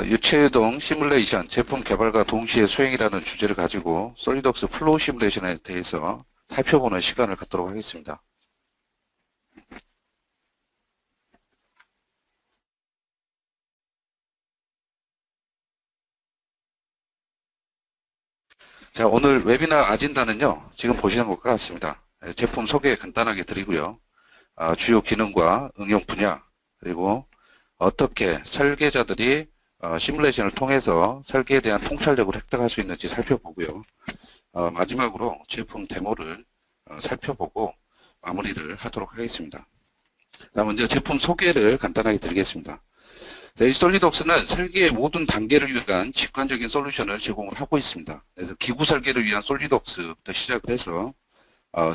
유체유동 시뮬레이션 제품 개발과 동시에 수행이라는 주제를 가지고 솔리드웍스 플로우 시뮬레이션에 대해서 살펴보는 시간을 갖도록 하겠습니다. 자, 오늘 웨비나 아젠다는요, 지금 보시는 것과 같습니다. 제품 소개 간단하게 드리고요. 주요 기능과 응용 분야, 그리고 어떻게 설계자들이 시뮬레이션을 통해서 설계에 대한 통찰력을 획득할 수 있는지 살펴보고요. 마지막으로 제품 데모를 살펴보고 마무리를 하도록 하겠습니다. 자, 먼저 제품 소개를 간단하게 드리겠습니다. 자, 이 솔리드웍스는 설계의 모든 단계를 위한 직관적인 솔루션을 제공을 하고 있습니다. 그래서 기구 설계를 위한 솔리드웍스부터 시작해서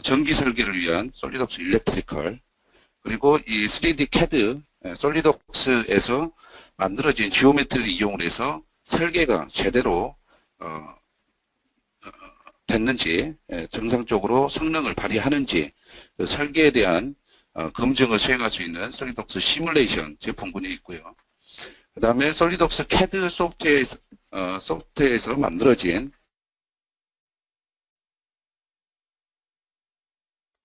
전기 설계를 위한 솔리드웍스 일렉트리컬, 그리고 이 3D CAD 솔리드웍스에서 만들어진 지오메트리를 이용을 해서 설계가 제대로 됐는지, 정상적으로 성능을 발휘하는지 그 설계에 대한 검증을 수행할 수 있는 솔리드웍스 시뮬레이션 제품군이 있고요. 그 다음에 솔리드웍스 CAD 소프트웨어에서 만들어진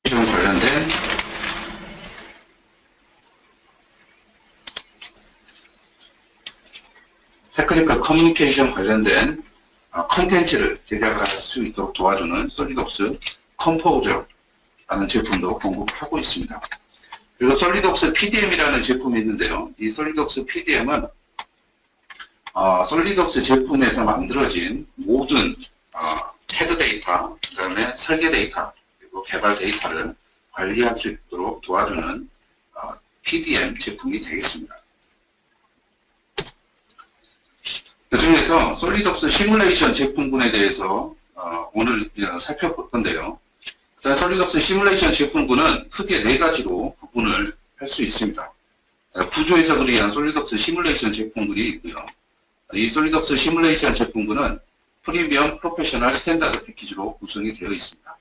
관련된 테크니컬 커뮤니케이션 관련된 컨텐츠를 제작할 수 있도록 도와주는 솔리드웍스 컴포저라는 제품도 공급하고 있습니다. 그리고 솔리드웍스 PDM이라는 제품이 있는데요. 이 솔리드웍스 PDM은 솔리드웍스 제품에서 만들어진 모든 CAD 데이터, 그 다음에 설계 데이터, 그리고 개발 데이터를 관리할 수 있도록 도와주는 PDM 제품이 되겠습니다. 그 중에서 솔리드웍스 시뮬레이션 제품군에 대해서 오늘 살펴볼 건데요. 일단 솔리드웍스 시뮬레이션 제품군은 크게 4가지로 구분을 할 수 있습니다. 구조 해석을 위한 솔리드웍스 시뮬레이션 제품군이 있고요. 이 솔리드웍스 시뮬레이션 제품군은 프리미엄 프로페셔널 스탠다드 패키지로 구성이 되어 있습니다.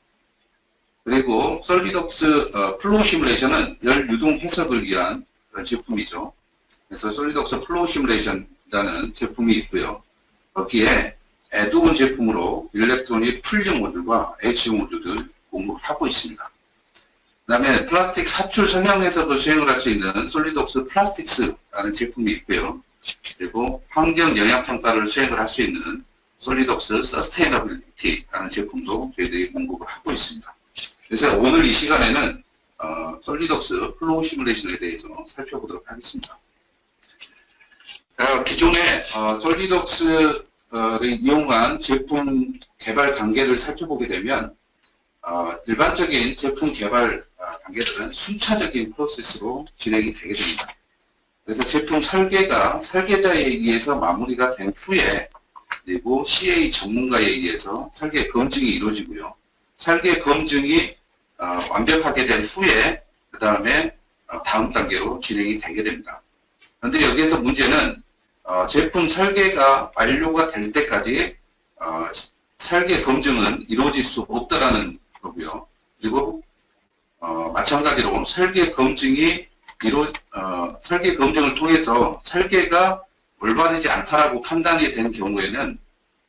그리고 솔리드웍스 플로우 시뮬레이션은 열 유동 해석을 위한 그런 제품이죠. 그래서 솔리드웍스 플로우 시뮬레이션이라는 제품이 있고요. 거기에 애드온 제품으로 일렉트로닉 풀링 모듈과 HO 모듈을 공급하고 있습니다. 그 다음에 플라스틱 사출 성형 해석을 수행을 할 수 있는 솔리드웍스 플라스틱스라는 제품이 있고요. 그리고 환경 영향 평가를 수행을 할 수 있는 솔리드웍스 서스테이너빌리티라는 제품도 저희들이 공급을 하고 있습니다. 그래서 오늘 이 시간에는 솔리드웍스 플로우 시뮬레이션에 대해서 살펴보도록 하겠습니다. 기존에 솔리드웍스를 이용한 제품 개발 단계를 살펴보게 되면 일반적인 제품 개발 단계들은 순차적인 프로세스로 진행이 되게 됩니다. 그래서 제품 설계가 설계자에 의해서 마무리가 된 후에, 그리고 CA 전문가에 의해서 설계 검증이 이루어지고요. 설계 검증이 완벽하게 된 후에 그 다음에 다음 단계로 진행이 되게 됩니다. 그런데 여기에서 문제는 제품 설계가 완료가 될 때까지 설계 검증은 이루어질 수 없다라는 거고요. 그리고 마찬가지로 설계 검증을 통해서 설계가 올바르지 않다라고 판단이 된 경우에는,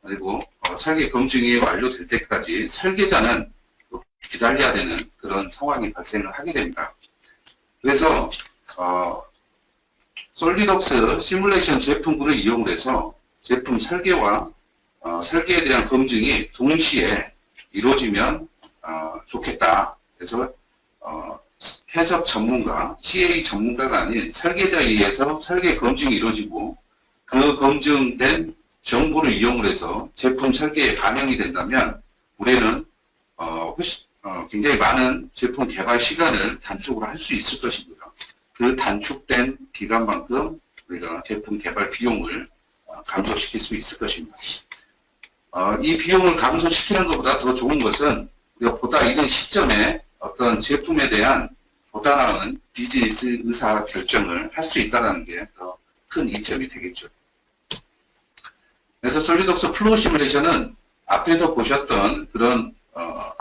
그리고 설계 검증이 완료될 때까지 설계자는 기다려야 되는 그런 상황이 발생을 하게 됩니다. 그래서 솔리드웍스 시뮬레이션 제품군을 이용해서 제품 설계와 설계에 대한 검증이 동시에 이루어지면 좋겠다. 그래서 해석 전문가, CA 전문가가 아닌 설계자에 의해서 설계 검증이 이루어지고 그 검증된 정보를 이용을 해서 제품 설계에 반영이 된다면 우리는 굉장히 많은 제품 개발 시간을 단축을 할 수 있을 것이고요. 그 단축된 기간만큼 우리가 제품 개발 비용을 감소시킬 수 있을 것입니다. 이 비용을 감소시키는 것보다 더 좋은 것은 우리가 보다 이런 시점에 어떤 제품에 대한 보다 나은 비즈니스 의사 결정을 할 수 있다는 게 더 큰 이점이 되겠죠. 그래서 솔리드웍스 플로우 시뮬레이션은 앞에서 보셨던 그런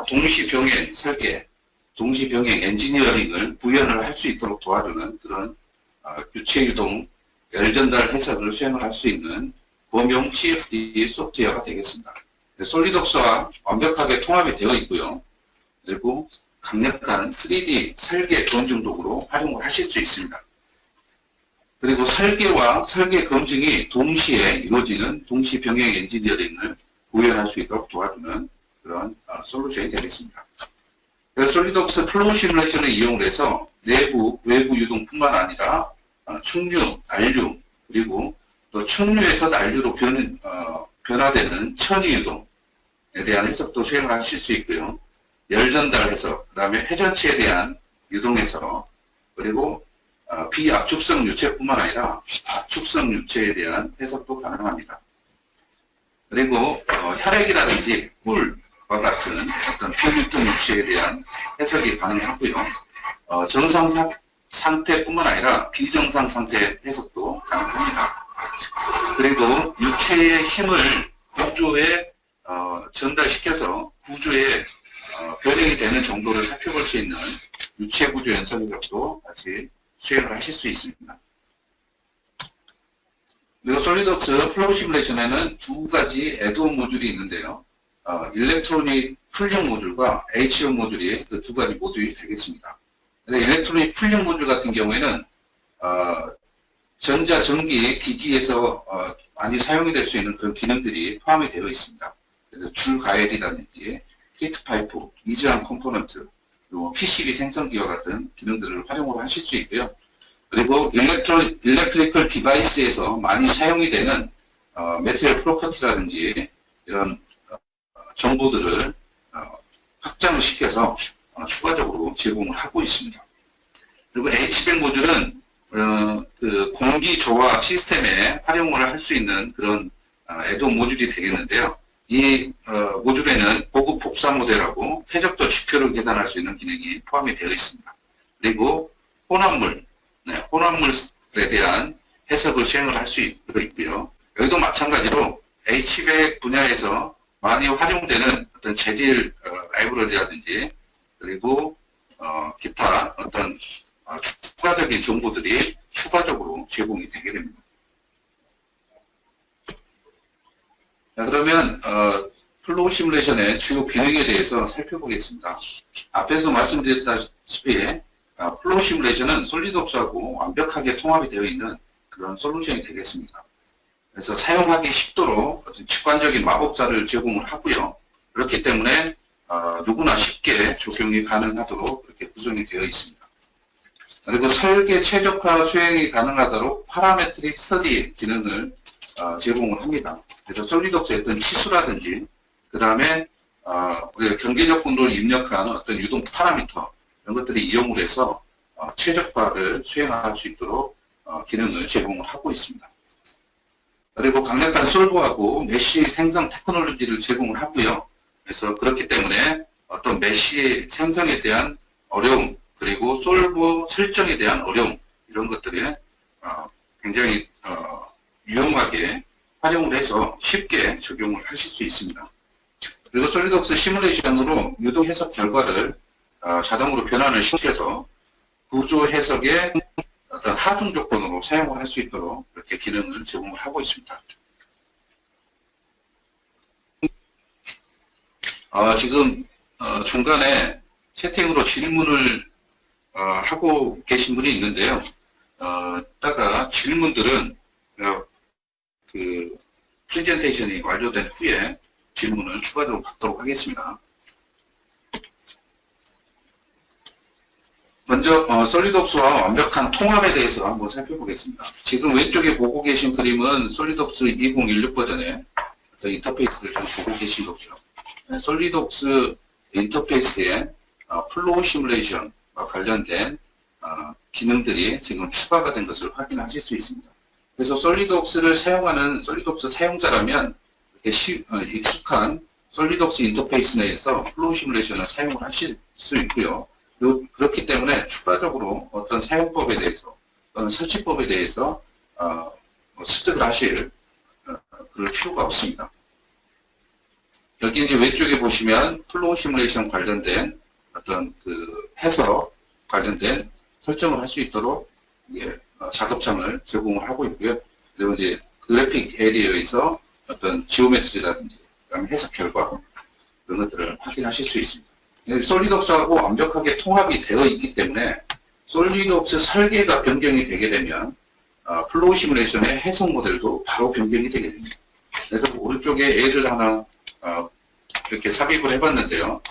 동시병행 설계, 동시병행 엔지니어링을 구현을 할 수 있도록 도와주는 그런 유체유동 열 전달 해석을 수행을 할 수 있는 범용 CFD 소프트웨어가 되겠습니다. 솔리덕스와 완벽하게 통합이 되어 있고요. 그리고 강력한 3D 설계 검증 도구로 활용을 하실 수 있습니다. 그리고 설계와 설계 검증이 동시에 이루어지는 동시 병행 엔지니어링을 구현할 수 있도록 도와주는 그런 솔루션이 되겠습니다. 솔리덕스 플로우 시뮬레이션을 이용을 해서 내부, 외부 유동뿐만 아니라 충류, 난류, 그리고 또 충류에서 난류로 변화되는 천유 유동에 대한 해석도 수행을 하실 수 있고요. 열 전달 해석, 그 다음에 회전치에 대한 유동 해석, 그리고 비압축성 유체뿐만 아니라 압축성 유체에 대한 해석도 가능합니다. 그리고 혈액이라든지 꿀과 같은 어떤 표류통 유체에 대한 해석이 가능하고요. 정상 상태뿐만 아니라 비정상 상태 해석도 가능합니다. 그리고 유체의 힘을 구조에 전달시켜서 구조에 변형이 되는 정도를 살펴볼 수 있는 유체 구조 연산 해석도 같이 수행을 하실 수 있습니다. 그리고 솔리덕스 플로우 시뮬레이션에는 두 가지 애드온 모듈이 있는데요. 일렉트로닉 풀링 모듈과 HO 모듈이 그 두 가지 모듈이 되겠습니다. 일렉트로닉 풀링 모듈 같은 경우에는 전자전기 기기에서 많이 사용이 될 수 있는 그런 기능들이 포함이 되어 있습니다. 그래서 줄 가열이라든지 히트 파이프, 이즈한 컴포넌트, 그리고 PCB 생성기와 같은 기능들을 활용을 하실 수 있고요. 그리고 일렉트리컬 디바이스에서 많이 사용이 되는 매트리얼 프로퍼티라든지 이런 정보들을 확장을 시켜서 추가적으로 제공을 하고 있습니다. 그리고 HVAC 모듈은 그 공기 조화 시스템에 활용을 할 수 있는 그런 애드온 모듈이 되겠는데요. 이 모듈에는 고급 복사 모델하고 쾌적도 지표를 계산할 수 있는 기능이 포함이 되어 있습니다. 그리고 혼합물에 대한 해석을 수행을 할 수 있고요. 여기도 마찬가지로 HVAC 분야에서 많이 활용되는 어떤 재질 라이브러리라든지 그리고 기타 어떤 추가적인 정보들이 추가적으로 제공이 되게 됩니다. 자, 그러면 플로우 시뮬레이션의 주요 기능에 대해서 살펴보겠습니다. 앞에서 말씀드렸다시피 플로우 시뮬레이션은 솔리드웍스하고 완벽하게 통합이 되어 있는 그런 솔루션이 되겠습니다. 그래서 사용하기 쉽도록 어떤 직관적인 마법사를 제공을 하고요. 그렇기 때문에 누구나 쉽게 적용이 가능하도록 그렇게 구성이 되어 있습니다. 그리고 설계 최적화 수행이 가능하도록 파라메트릭 스터디 기능을 제공을 합니다. 그래서 솔리드웍스의 어떤 치수라든지 그 다음에 경계적 분도를 입력한 어떤 유동 파라미터 이런 것들이 이용을 해서 최적화를 수행할 수 있도록 기능을 제공을 하고 있습니다. 그리고 강력한 솔버하고 메쉬 생성 테크놀로지를 제공을 하고요. 그래서 그렇기 때문에 어떤 메쉬 생성에 대한 어려움 그리고 솔버 설정에 대한 어려움 이런 것들이 굉장히 유용하게 활용을 해서 쉽게 적용을 하실 수 있습니다. 그리고 솔리드웍스 시뮬레이션으로 유도 해석 결과를 자동으로 변환을 시켜서 구조 해석의 어떤 하중 조건으로 사용을 할 수 있도록 이렇게 기능을 제공을 하고 있습니다. 지금 중간에 채팅으로 질문을 하고 계신 분이 있는데요. 이따가 질문들은 그 프레젠테이션이 완료된 후에 질문을 추가적으로 받도록 하겠습니다. 먼저 솔리드웍스와 완벽한 통합에 대해서 한번 살펴보겠습니다. 지금 왼쪽에 보고 계신 그림은 솔리드웍스 2016 버전의 어떤 인터페이스를 좀 보고 계신 거죠. 솔리드웍스 인터페이스에 플로우 시뮬레이션과 관련된 기능들이 지금 추가가 된 것을 확인하실 수 있습니다. 그래서 솔리드웍스를 사용하는 솔리드웍스 사용자라면 익숙한 솔리드웍스 인터페이스 내에서 플로우 시뮬레이션을 사용을 하실 수 있고요. 그렇기 때문에 추가적으로 어떤 사용법에 대해서, 어떤 설치법에 대해서 습득을 하실 그럴 필요가 없습니다. 여기 이제 왼쪽에 보시면 플로우 시뮬레이션 관련된 어떤 그 해석 관련된 설정을 할 수 있도록 작업창을 제공을 하고 있고요. 그리고 이제 그래픽 에리어에서 어떤 지오메트리라든지 그다음에 해석 결과 그런 것들을 확인하실 수 있습니다. 솔리드웍스하고 완벽하게 통합이 되어 있기 때문에 솔리드웍스 설계가 변경이 되게 되면 플로우 시뮬레이션의 해석 모델도 바로 변경이 되게 됩니다. 그래서 오른쪽에 예를 하나 이렇게 삽입을 해봤는데요.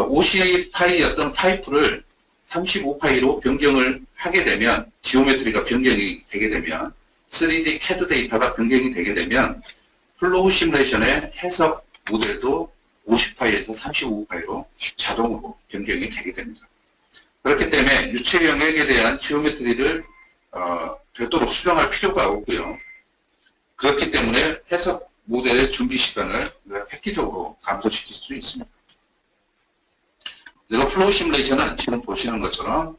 OCI 어떤 파이프를 35파이로 변경을 하게 되면 지오메트리가 변경이 되게 되면 3D CAD 데이터가 변경이 되게 되면 플로우 시뮬레이션의 해석 모델도 50파이에서 35파이로 자동으로 변경이 되게 됩니다. 그렇기 때문에 유체 영역에 대한 지오메트리를 별도로 수정할 필요가 없고요. 그렇기 때문에 해석 모델의 준비 시간을 획기적으로 감소시킬 수 있습니다. 그래서 플로우 시뮬레이션은 지금 보시는 것처럼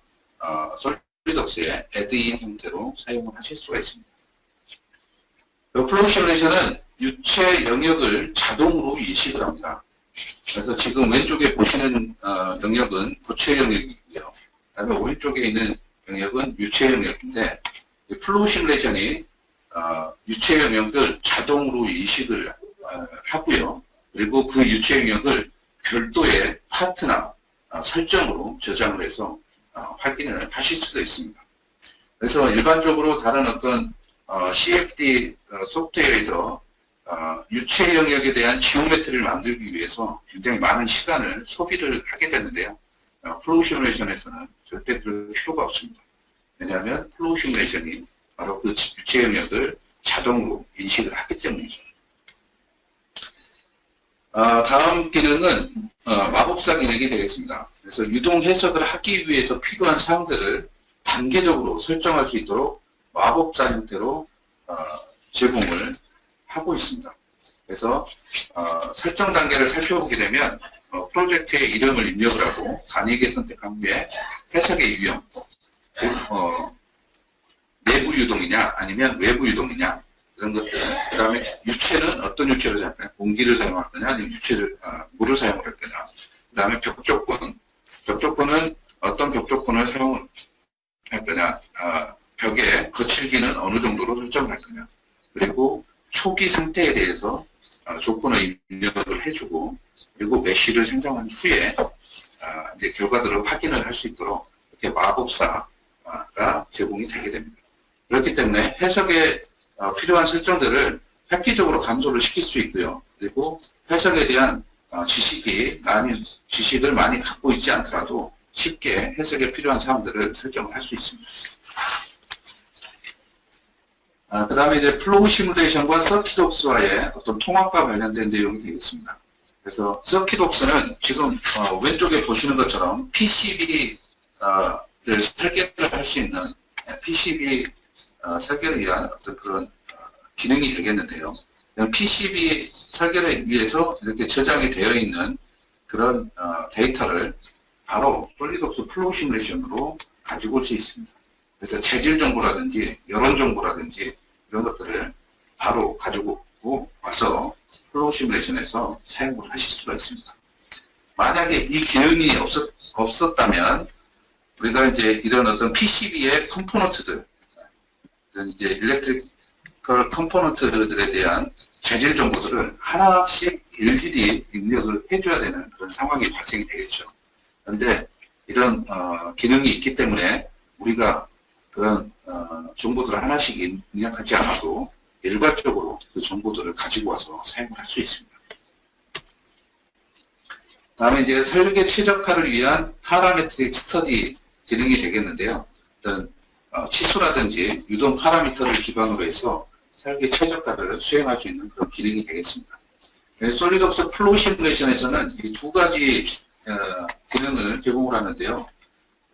솔리드웍스의 애드인 형태로 사용을 하실 수가 있습니다. 플로우 시뮬레이션은 유체 영역을 자동으로 인식을 합니다. 그래서 지금 왼쪽에 보시는 영역은 고체 영역이고요. 그다음에 오른쪽에 있는 영역은 유체 영역인데 플로우 시뮬레이션이 유체 영역을 자동으로 인식을 하고요. 그리고 그 유체 영역을 별도의 파트나 설정으로 저장을 해서 확인을 하실 수도 있습니다. 그래서 일반적으로 다른 어떤 CFD 소프트웨어에서 유체 영역에 대한 지오메트리를 만들기 위해서 굉장히 많은 시간을 소비를 하게 되는데요. 플로우 시뮬레이션에서는 절대 그럴 필요가 없습니다. 왜냐하면 플로우 시뮬레이션이 바로 그 유체 영역을 자동으로 인식을 하기 때문이죠. 다음 기능은 마법사 기능이 되겠습니다. 그래서 유동 해석을 하기 위해서 필요한 사항들을 단계적으로 설정할 수 있도록 마법사 형태로 제공을 하고 있습니다. 그래서 설정 단계를 살펴보게 되면 프로젝트의 이름을 입력을 하고 단위계 선택한 후에 해석의 유형, 내부 유동이냐 아니면 외부 유동이냐 이런 것들, 그 다음에 유체는 어떤 유체를 사용할 거냐, 공기를 사용할 거냐 아니면 물을 사용할 거냐, 그 다음에 벽 조건은 어떤 벽 조건을 사용할 거냐, 벽의 거칠기는 어느 정도로 설정할 거냐, 그리고 초기 상태에 대해서 조건을 입력을 해주고, 그리고 메쉬를 생성한 후에 이제 결과들을 확인을 할 수 있도록 이렇게 마법사가 제공이 되게 됩니다. 그렇기 때문에 해석에 필요한 설정들을 획기적으로 감소를 시킬 수 있고요. 그리고 해석에 대한 지식을 많이 갖고 있지 않더라도 쉽게 해석에 필요한 사항들을 설정을 할 수 있습니다. 그 다음에 이제 플로우 시뮬레이션과 서킷웍스와의 어떤 통합과 관련된 내용이 되겠습니다. 그래서 서킷웍스는 지금 왼쪽에 보시는 것처럼 PCB를 설계를 할 수 있는 PCB 설계를 위한 어떤 그런 기능이 되겠는데요. PCB 설계를 위해서 이렇게 저장이 되어 있는 그런 데이터를 바로 솔리드웍스 플로우 시뮬레이션으로 가지고 올 수 있습니다. 그래서 체질 정보라든지 여론 정보라든지 이런 것들을 바로 가지고 와서 플로우 시뮬레이션에서 사용을 하실 수가 있습니다. 만약에 이 기능이 없었다면 우리가 이제 이런 어떤 PCB의 컴포넌트들, 이제 일렉트리컬 컴포넌트들에 대한 재질 정보들을 하나씩 일일이 입력을 해줘야 되는 그런 상황이 발생이 되겠죠. 그런데 이런 기능이 있기 때문에 우리가 그런 정보들을 하나씩 입력하지 않아도 일괄적으로 그 정보들을 가지고 와서 사용을 할 수 있습니다. 다음에 이제 설계 최적화를 위한 파라메트릭 스터디 기능이 되겠는데요. 어떤 치수라든지 유동 파라미터를 기반으로 해서 설계 최적화를 수행할 수 있는 그런 기능이 되겠습니다. 솔리드웍스 플로우 시뮬레이션에서는 이 두 가지 기능을 제공을 하는데요.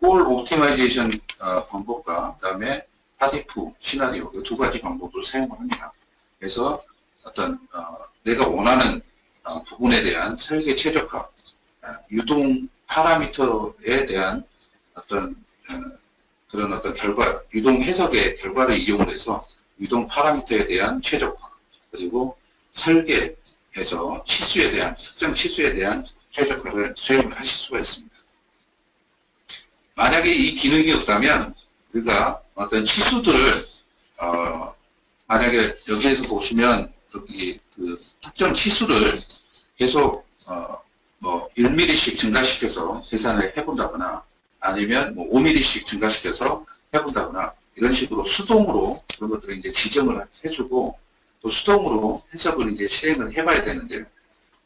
홀 옵티마이제이션 방법과 그다음에 하디프 시나리오 이 두 가지 방법을 사용을 합니다. 그래서 어떤 내가 원하는 부분에 대한 설계 최적화, 유동 파라미터에 대한 어떤 그런 어떤 결과, 유동 해석의 결과를 이용해서 유동 파라미터에 대한 최적화, 그리고 설계에서 치수에 대한 특정 치수에 대한 최적화를 수행을 하실 수가 있습니다. 만약에 이 기능이 없다면 우리가 어떤 치수들을 만약에 여기에서 보시면 여기 그 특정 치수를 계속 뭐 1mm씩 증가시켜서 계산을 해본다거나 아니면 뭐 5mm씩 증가시켜서 해본다거나 이런 식으로 수동으로 그런 것들을 이제 지정을 해주고 또 수동으로 해석을 이제 실행을 해봐야 되는데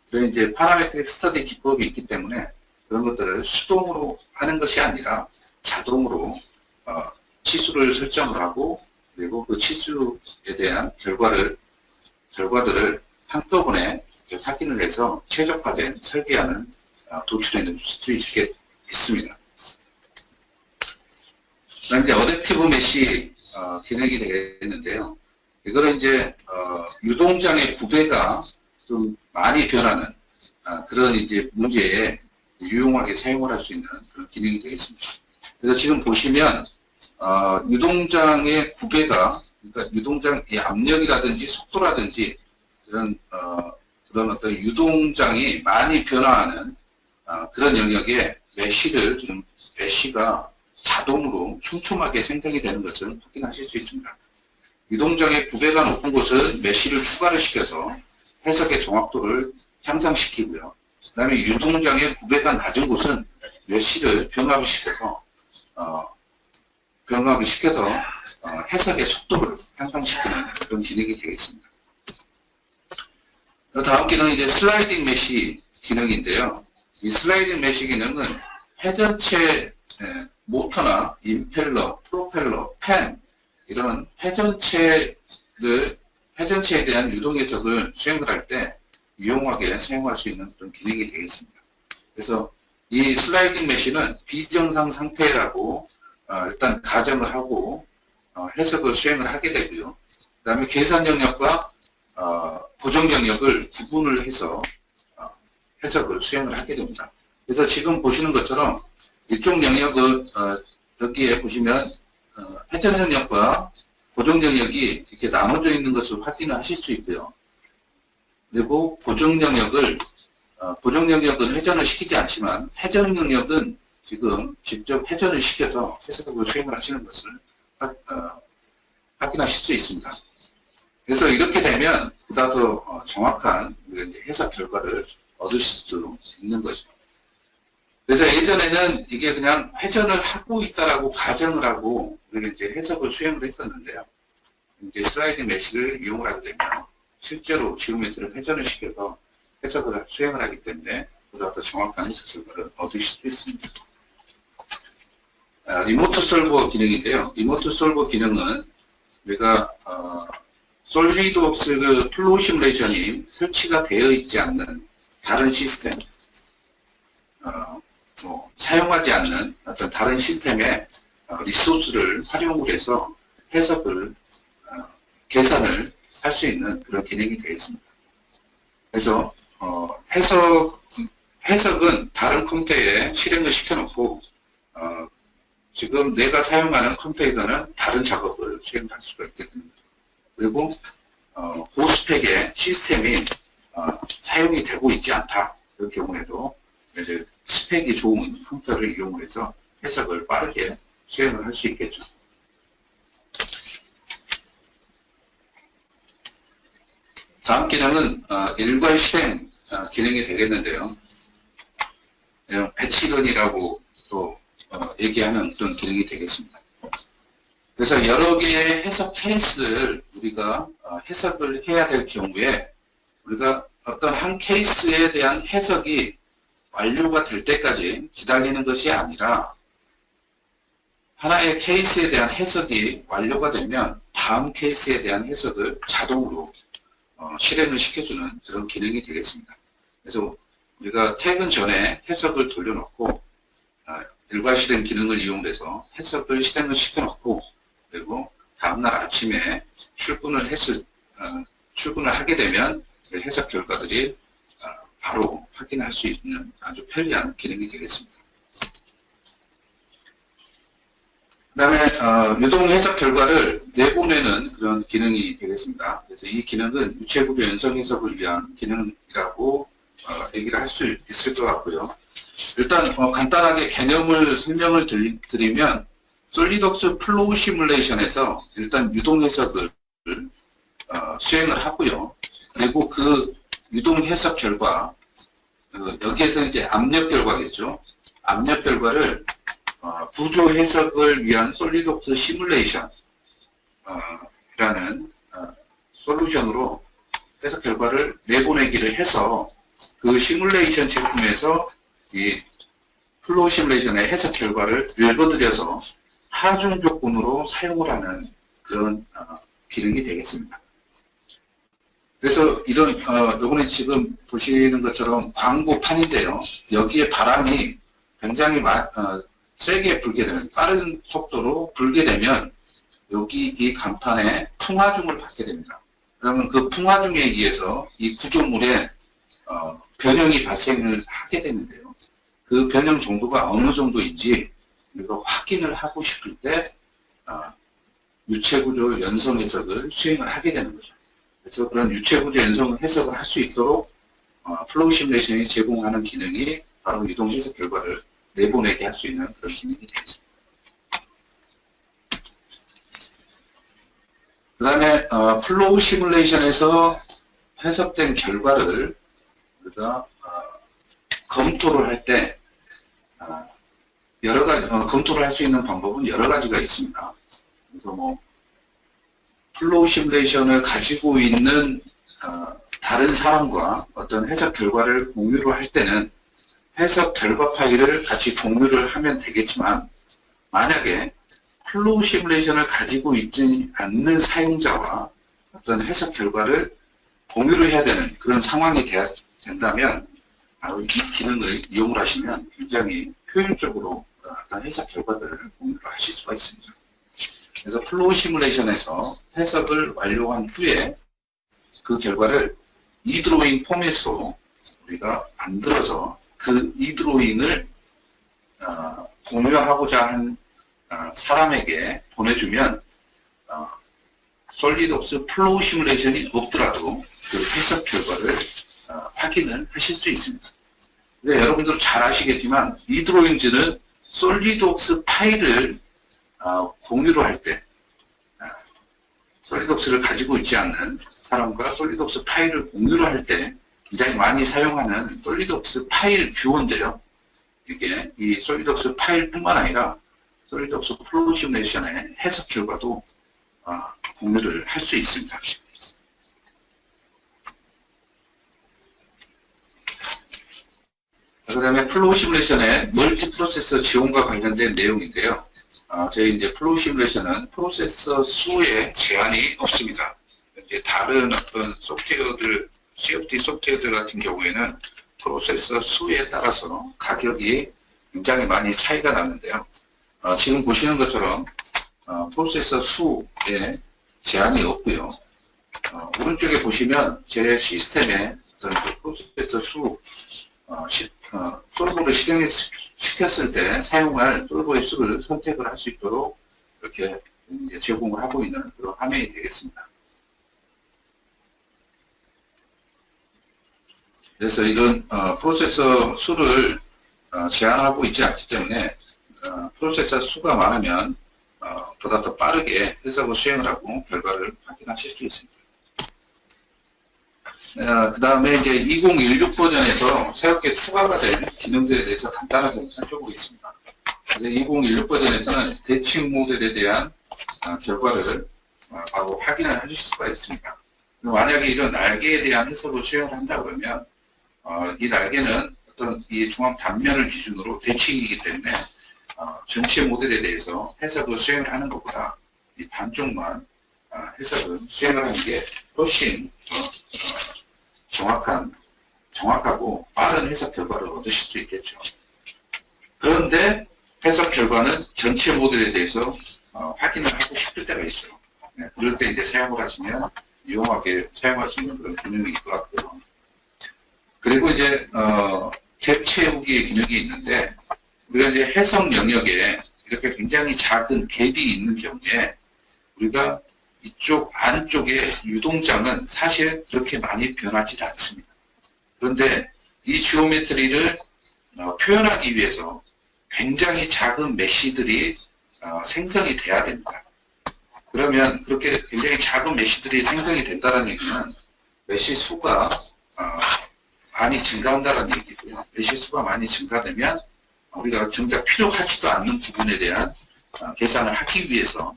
그런 이제 파라메트릭 스터디 기법이 있기 때문에 그런 것들을 수동으로 하는 것이 아니라 자동으로 치수를 설정을 하고 그리고 그 치수에 대한 결과들을 한꺼번에 확인을 해서 최적화된 설계안을 도출해 수 있게 있습니다. 그다음 이제 어댑티브 메시 기능이 되겠는데요. 이거는 이제 유동장의 구배가 좀 많이 변하는 그런 이제 문제에 유용하게 사용을 할 수 있는 그런 기능이 되겠습니다. 그래서 지금 보시면 유동장의 구배가 그러니까 유동장의 압력이라든지 속도라든지 그런 어떤 유동장이 많이 변화하는 그런 영역에 메쉬가 자동으로 촘촘하게 생성이 되는 것을 확인하실 수 있습니다. 유동장의 구배가 높은 곳은 메쉬를 추가를 시켜서 해석의 정확도를 향상시키고요. 그 다음에 유동장의 구배가 낮은 곳은 메쉬를 병합을 시켜서 해석의 속도를 향상시키는 그런 기능이 되겠습니다. 다음 기능은 이제 슬라이딩 메쉬 기능인데요. 이 슬라이딩 메쉬 기능은 회전체 모터나 임펠러, 프로펠러, 팬 이런 회전체에 대한 유동 해석을 수행을 할 때 유용하게 사용할 수 있는 그런 기능이 되겠습니다. 그래서 이 슬라이딩 메쉬는 비정상 상태라고 일단 가정을 하고 해석을 수행을 하게 되고요. 그 다음에 계산 영역과 고정 영역을 구분을 해서 해석을 수행을 하게 됩니다. 그래서 지금 보시는 것처럼 이쪽 영역은 여기에 보시면 회전 영역과 고정 영역이 이렇게 나눠져 있는 것을 확인을 하실 수 있고요. 그리고 고정 영역은 회전을 시키지 않지만 회전 영역은 지금 직접 회전을 시켜서 해석을 수행을 하시는 것을 확인하실 수 있습니다. 그래서 이렇게 되면 보다 더 정확한 해석 결과를 얻으실 수 있는 거죠. 그래서 예전에는 이게 그냥 회전을 하고 있다라고 가정을 하고 우리가 이제 해석을 수행을 했었는데요. 이제 슬라이딩 메쉬를 이용을 하게 되면 실제로 지오메트리를 회전을 시켜서 해석을 수행을 하기 때문에 보다 더 정확한 해석 결과를 얻으실 수 있습니다. 리모트 솔버 기능인데요. 리모트 솔버 기능은 우리가 솔리드웍스 그 플로우 시뮬레이션이 설치가 되어 있지 않는 다른 시스템, 사용하지 않는 어떤 다른 시스템의 리소스를 활용을 해서 해석을, 계산을 할 수 있는 그런 기능이 되겠습니다. 그래서 해석은 다른 컴퓨터에 실행을 시켜놓고 지금 내가 사용하는 컴퓨터에서는 다른 작업을 수행할 수가 있게 됩니다. 그리고 고스펙의 시스템이 사용이 되고 있지 않다. 그런 경우에도 이제 스펙이 좋은 컴퓨터를 이용해서 해석을 빠르게 수행을 할 수 있겠죠. 다음 기능은 일괄 실행 기능이 되겠는데요. 배치런이라고 또 얘기하는 그런 기능이 되겠습니다. 그래서 여러 개의 해석 케이스를 우리가 해석을 해야 될 경우에 우리가 어떤 한 케이스에 대한 해석이 완료가 될 때까지 기다리는 것이 아니라 하나의 케이스에 대한 해석이 완료가 되면 다음 케이스에 대한 해석을 자동으로 실행을 시켜주는 그런 기능이 되겠습니다. 그래서 우리가 퇴근 전에 해석을 돌려놓고 일괄 실행 기능을 이용해서 해석을 실행을 시켜놓고 그리고 다음날 아침에 출근을 하게 되면 해석 결과들이 바로 확인할 수 있는 아주 편리한 기능이 되겠습니다. 그 다음에 유동 해석 결과를 내보내는 그런 기능이 되겠습니다. 그래서 이 기능은 유체구조 연성 해석을 위한 기능이라고 얘기를 할 수 있을 것 같고요. 일단 간단하게 개념을 설명을 드리면 솔리덕스 플로우 시뮬레이션에서 일단 유동 해석을 수행을 하고요. 그리고 그 유동 해석 결과, 여기에서 이제 압력 결과겠죠. 압력 결과를 구조 해석을 위한 솔리덕스 시뮬레이션 라는 솔루션으로 해석 결과를 내보내기를 해서 그 시뮬레이션 제품에서 이 플로우 시뮬레이션의 해석 결과를 읽어드려서 하중 조건으로 사용을 하는 그런 기능이 되겠습니다. 그래서 이런 요번에 지금 보시는 것처럼 광고판인데요. 여기에 바람이 굉장히 세게 불게 되면, 빠른 속도로 불게 되면 여기 이 간판에 풍화중을 받게 됩니다. 그러면 그 풍화중에 의해서 이 구조물에 변형이 발생을 하게 되는데요. 그 변형 정도가 어느 정도인지 우리가 확인을 하고 싶을 때 유체구조 연성 해석을 수행을 하게 되는 거죠. 그래서 그런 유체구조 연성 해석을 할 수 있도록 플로우 시뮬레이션이 제공하는 기능이 바로 유동 해석 결과를 내보내게 할 수 있는 그런 기능이 되겠습니다. 그 다음에 플로우 시뮬레이션에서 해석된 결과를 우리가 검토를 할 때 여러 가지 검토를 할 수 있는 방법은 여러 가지가 있습니다. 그래서 뭐 플로우 시뮬레이션을 가지고 있는 다른 사람과 어떤 해석 결과를 공유를 할 때는 해석 결과 파일을 같이 공유를 하면 되겠지만, 만약에 플로우 시뮬레이션을 가지고 있지 않는 사용자와 어떤 해석 결과를 공유를 해야 되는 그런 상황이 된다면 바로 이 기능을 이용을 하시면 굉장히 효율적으로 어떤 해석 결과들을 공유를 하실 수가 있습니다. 그래서 플로우 시뮬레이션에서 해석을 완료한 후에 그 결과를 이드로잉 포맷으로 우리가 만들어서 그 이드로잉을 공유하고자 한 사람에게 보내주면 솔리드웍스 플로우 시뮬레이션이 없더라도 그 해석 결과를 확인을 하실 수 있습니다. 근데 여러분들 잘 아시겠지만 이드로잉즈는 솔리드웍스 파일을 공유를 할 때, 솔리드웍스를 가지고 있지 않는 사람과 솔리드웍스 파일을 공유를 할 때 굉장히 많이 사용하는 솔리드웍스 파일 뷰어인데요. 이게 이 솔리드웍스 파일뿐만 아니라 솔리드웍스 플로우 시뮬레이션의 해석 결과도 공유를 할 수 있습니다. 그 다음에 플로우 시뮬레이션의 멀티 프로세서 지원과 관련된 내용인데요. 저희 이제 플로우 시뮬레이션은 프로세서 수에 제한이 없습니다. 이제 다른 어떤 소프트웨어들, CFD 소프트웨어들 같은 경우에는 프로세서 수에 따라서 가격이 굉장히 많이 차이가 나는데요. 지금 보시는 것처럼 프로세서 수에 제한이 없고요. 오른쪽에 보시면 제 시스템에 어떤 프로세서 수, 솔버를 실행시켰을 때 사용할 솔버의 수를 선택을 할 수 있도록 이렇게 이제 제공을 하고 있는 그런 화면이 되겠습니다. 그래서 이런 프로세서 수를 제한하고 있지 않기 때문에 프로세서 수가 많으면 보다 더 빠르게 해석을 수행을 하고 결과를 확인하실 수 있습니다. 그 다음에 이제 2016 버전에서 새롭게 추가가 된 기능들에 대해서 간단하게 살펴보겠습니다. 2016 버전에서는 대칭 모델에 대한 결과를 바로 확인을 하실 수가 있습니다. 만약에 이런 날개에 대한 해석을 수행을 한다 그러면 이 날개는 어떤 이 중앙 단면을 기준으로 대칭이기 때문에 전체 모델에 대해서 해석을 수행을 하는 것보다 이 반쪽만 해석을 수행을 하는 게 훨씬 정확하고 빠른 해석 결과를 얻으실 수 있겠죠. 그런데 해석 결과는 전체 모델에 대해서 확인을 하고 싶을 때가 있죠. 그럴 때 이제 사용을 하시면 유용하게 사용할 수 있는 그런 기능이 있더라고요. 그리고 이제 갭 채우기 기능이 있는데, 우리가 이제 해석 영역에 이렇게 굉장히 작은 갭이 있는 경우에 우리가 이쪽 안쪽에 유동장은 사실 그렇게 많이 변하지 않습니다. 그런데 이 지오메트리를 표현하기 위해서 굉장히 작은 메쉬들이 생성이 돼야 됩니다. 그러면 그렇게 굉장히 작은 메쉬들이 생성이 된다는 얘기는 메쉬 수가 많이 증가한다는 얘기고요. 메쉬 수가 많이 증가되면 우리가 정작 필요하지도 않는 부분에 대한 계산을 하기 위해서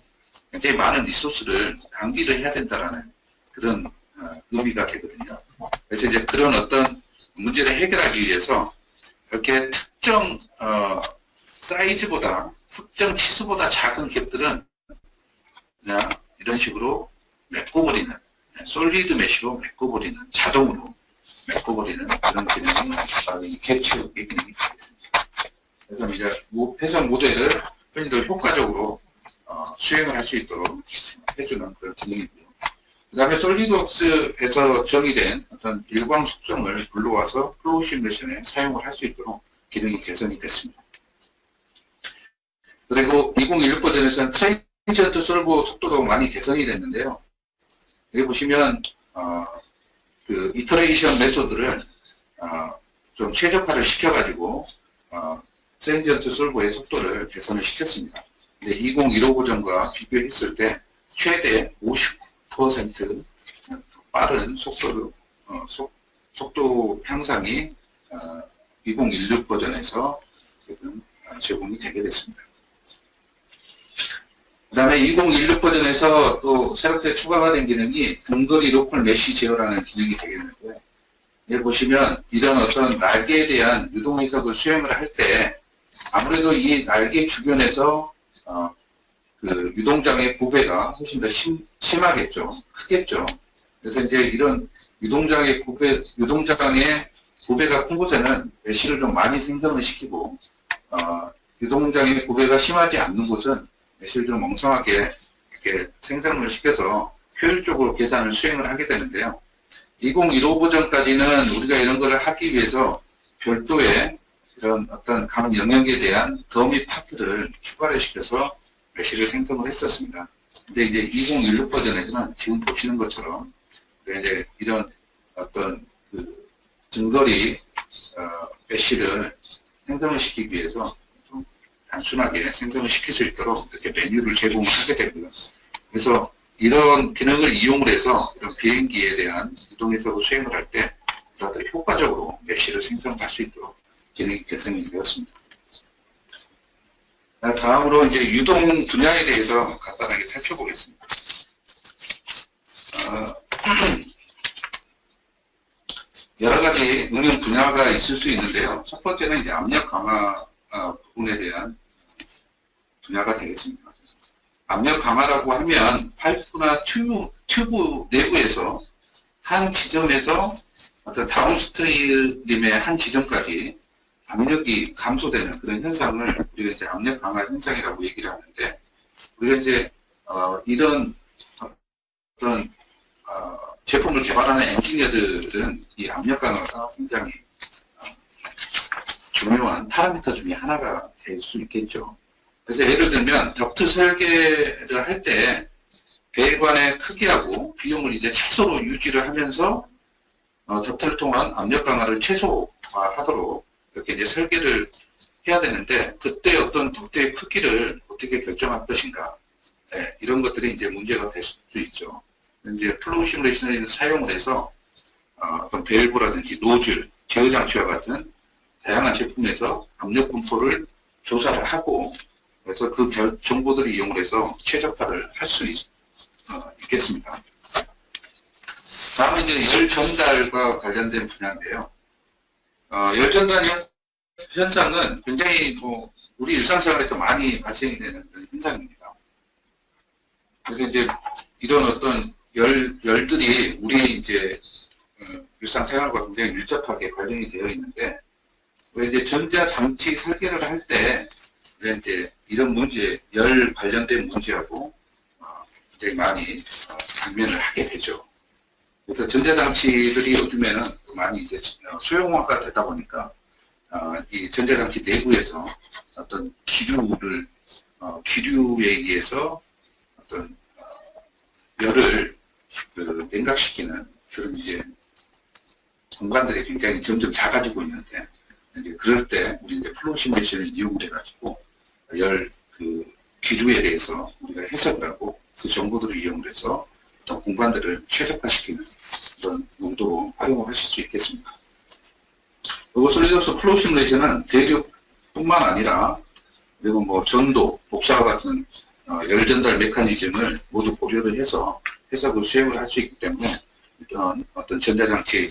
굉장히 많은 리소스를 낭비를 해야 된다는 그런 의미가 되거든요. 그래서 이제 그런 어떤 문제를 해결하기 위해서 이렇게 특정 사이즈보다 특정 치수보다 작은 갭들은 그냥 이런 식으로 메꿔버리는 솔리드 메쉬로 메꿔버리는 자동으로 메꿔버리는 그런 기능이 갭 채우기 기능이 되겠습니다. 그래서 이제 해석 모델을 훨씬 더 효과적으로 수행을 할 수 있도록 해주는 그런 기능이고요. 그 다음에 솔리드웍스에서 정의된 어떤 일광 속성을 불러와서 플로우 시뮬레이션에 사용을 할 수 있도록 기능이 개선이 됐습니다. 그리고 2016 버전에서는 트랜지션트 솔버 속도도 많이 개선이 됐는데요. 여기 보시면 그 이터레이션 메소드를 좀 최적화를 시켜가지고 트랜지션트 솔버의 속도를 개선을 시켰습니다. 근데 2015 버전과 비교했을 때 최대 50% 빠른 속도 향상이 2016 버전에서 지금 제공이 되게 됐습니다. 그 다음에 2016 버전에서 또 새롭게 추가가 된 기능이 근거리 로컬 메쉬 제어라는 기능이 되겠는데, 여기 보시면 이런 어떤 날개에 대한 유동 해석을 수행을 할 때 아무래도 이 날개 주변에서 그 유동장의 구배가 훨씬 더 심하겠죠. 크겠죠. 그래서 이제 이런 유동장의 구배가 큰 곳에는 메쉬를 좀 많이 생성을 시키고, 유동장의 구배가 심하지 않는 곳은 메쉬를 좀 멍청하게 이렇게 생성을 시켜서 효율적으로 계산을 수행을 하게 되는데요. 2015 버전까지는 우리가 이런 거를 하기 위해서 별도의 이런 어떤 각 영역에 대한 더미 파트를 추가를 시켜서 메쉬를 생성을 했었습니다. 근데 이제 2016 버전에서는 지금 보시는 것처럼 이제 이런 어떤 그 증거리 메쉬를 생성을 시키기 위해서 좀 단순하게 생성을 시킬 수 있도록 이렇게 메뉴를 제공을 하게 되고요. 그래서 이런 기능을 이용을 해서 이런 비행기에 대한 유동 해석을 수행을 할 때 보다 더 효과적으로 메쉬를 생성할 수 있도록 기능이 개선이 되었습니다. 다음으로 이제 유동 분야에 대해서 간단하게 살펴보겠습니다. 여러 가지 응용 분야가 있을 수 있는데요. 첫 번째는 이제 압력 강화 부분에 대한 분야가 되겠습니다. 압력 강화라고 하면 파이프나 튜브 내부에서 한 지점에서 어떤 다운스트림의 한 지점까지 압력이 감소되는 그런 현상을 우리가 이제 압력 강화 현상이라고 얘기를 하는데, 우리가 이제 이런 어떤 제품을 개발하는 엔지니어들은 이 압력 강화가 굉장히 중요한 파라미터 중에 하나가 될 수 있겠죠. 그래서 예를 들면 덕트 설계를 할 때 배관의 크기하고 비용을 이제 최소로 유지를 하면서 덕트를 통한 압력 강화를 최소화하도록 이렇게 이제 설계를 해야 되는데, 그때 어떤 덕트의 크기를 어떻게 결정할 것인가, 네, 이런 것들이 이제 문제가 될 수도 있죠. 이제 플로우 시뮬레이션을 사용을 해서 어떤 밸브라든지 노즐, 제어 장치와 같은 다양한 제품에서 압력 분포를 조사를 하고, 그래서 그 정보들을 이용해서 최적화를 할 수 있겠습니다. 다음은 이제 열 전달과 관련된 분야인데요. 열 전달 현상은 굉장히 우리 일상생활에서 많이 발생이 되는 현상입니다. 그래서 이제 이런 어떤 열들이 우리 이제 일상생활과 굉장히 밀접하게 관련이 되어 있는데, 이제 전자장치 설계를 할 때 이제 이런 문제, 열 관련된 문제하고 굉장히 많이 당면을 하게 되죠. 그래서 전자장치들이 요즘에는 많이 이제 소형화가 되다 보니까 이 전자장치 내부에서 어떤 기류에 의해서 어떤 열을 냉각시키는 그런 이제 공간들이 굉장히 점점 작아지고 있는데, 이제 그럴 때 우리 이제 플로우 시뮬레이션을 이용해 가지고 기류에 대해서 우리가 해석을 하고 그 정보들을 이용해서 어떤 공간들을 최적화시키는 그런 용도로 활용을 하실 수 있겠습니다. 그리고 솔리드웍스 플로우 시뮬레이션은 대륙뿐만 아니라 그리고 뭐 전도, 복사와 같은 열 전달 메커니즘을 모두 고려를 해서 해석을 수행을 할 수 있기 때문에 이런 어떤 전자장치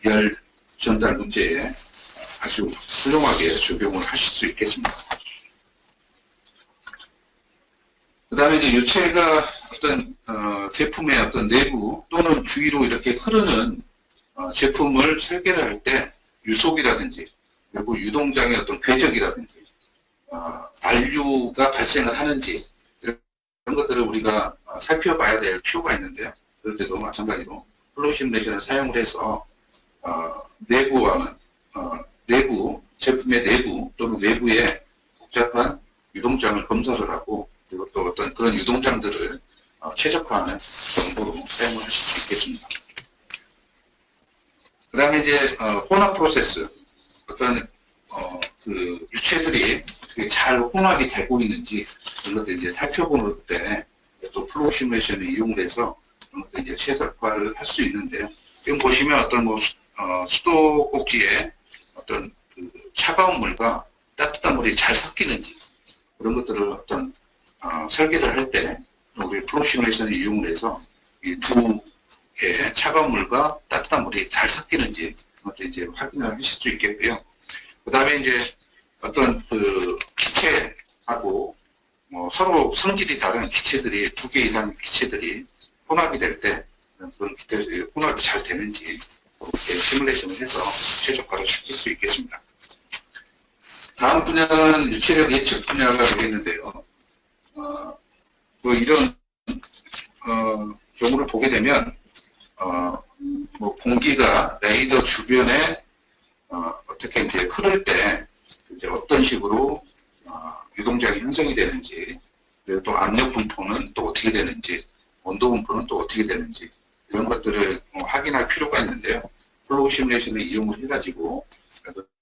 열 전달 문제에 아주 훌륭하게 적용을 하실 수 있겠습니다. 그 다음에 이제 유체가 어떤 제품의 어떤 내부 또는 주위로 이렇게 흐르는 제품을 설계를 할 때 유속이라든지 그리고 유동장의 어떤 궤적이라든지 난류가 발생을 하는지 이런 것들을 우리가 살펴봐야 될 필요가 있는데요. 그럴 때도 마찬가지로 플로우 시뮬레이션을 사용을 해서 내부와는 내부 제품의 내부 또는 외부의 복잡한 유동장을 검사를 하고 그리고 또 어떤 그런 유동장들을 최적화하는 정보로 사용을 하실 수 있겠습니다. 그 다음에 이제 혼합 프로세스 어떤 그 유체들이 어떻게 잘 혼합이 되고 있는지 그런 것들 이제 살펴보는 때 또 플로우 시뮬레이션을 이용을 해서 그런 것들 이제 최적화를 할 수 있는데요. 지금 보시면 어떤 뭐 수도꼭지에 어떤 그 차가운 물과 따뜻한 물이 잘 섞이는지 그런 것들을 어떤 설계를 할 때 우리 플로우 시뮬레이션을 이용을 해서 이 두 개의 차가운 물과 따뜻한 물이 잘 섞이는지 그것도 이제 확인을 하실 수 있겠고요. 그 다음에 이제 어떤 그 기체하고 서로 성질이 다른 기체들이 두 개 이상의 기체들이 혼합이 될 때 그런 기체들이 혼합이 잘 되는지 이렇게 시뮬레이션을 해서 최적화를 시킬 수 있겠습니다. 다음 분야는 유체력 예측 분야가 되겠는데요. 뭐 이런 경우를 보게 되면 뭐 공기가 레이더 주변에 어떻게 이제 흐를 때 이제 어떤 식으로 유동장이 형성이 되는지 그리고 또 압력 분포는 또 어떻게 되는지 온도 분포는 또 어떻게 되는지 이런 것들을 확인할 필요가 있는데요. 플로우 시뮬레이션을 이용을 해가지고